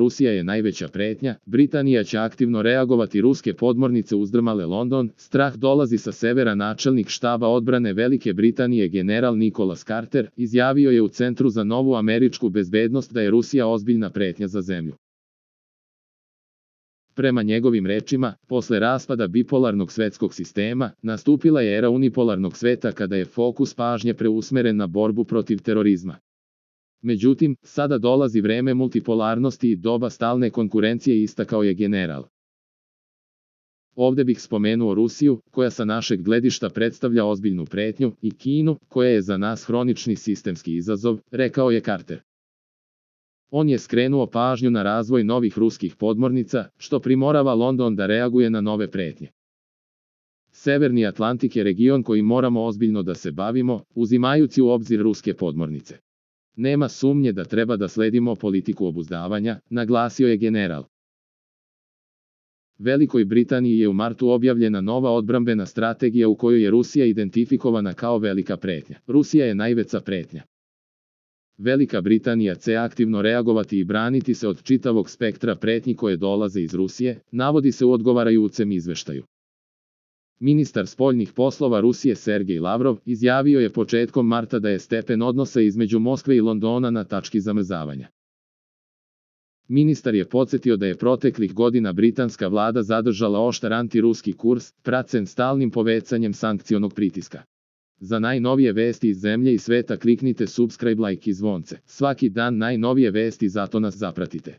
Rusija je najveća pretnja, Britanija će aktivno reagovati, ruske podmornice uzdrmale London, strah dolazi sa severa. Načelnik štaba odbrane Velike Britanije general Nicholas Carter izjavio je u Centru za novu američku bezbednost da je Rusija ozbiljna pretnja za zemlju. Prema njegovim rečima, posle raspada bipolarnog svetskog sistema, nastupila je era unipolarnog sveta kada je fokus pažnje preusmeren na borbu protiv terorizma. Međutim, sada dolazi vreme multipolarnosti i doba stalne konkurencije, istakao je general. Ovde bih spomenuo Rusiju, koja sa našeg gledišta predstavlja ozbiljnu pretnju, i Kinu, koja je za nas hronični sistemski izazov, rekao je Carter. On je skrenuo pažnju na razvoj novih ruskih podmornica, što primorava London da reaguje na nove pretnje. Severni Atlantik je region koji moramo ozbiljno da se bavimo, uzimajući u obzir ruske podmornice. Nema sumnje da treba da sledimo politiku obuzdavanja, naglasio je general. Velikoj Britaniji je u martu objavljena nova odbrambena strategija u kojoj je Rusija identifikovana kao velika pretnja. Rusija je najveća pretnja. Velika Britanija će aktivno reagovati i braniti se od čitavog spektra pretnji koje dolaze iz Rusije, navodi se u odgovarajućem izveštaju. Ministar spoljnih poslova Rusije Sergej Lavrov izjavio je početkom marta da je stepen odnosa između Moskve i Londona na tački zamrzavanja. Ministar je podsjetio da je proteklih godina britanska vlada zadržala oštar antiruski kurs, praćen stalnim povećanjem sankcionog pritiska. Za najnovije vesti iz zemlje i sveta kliknite subscribe, like i zvonce. Svaki dan najnovije vesti, zato nas zapratite.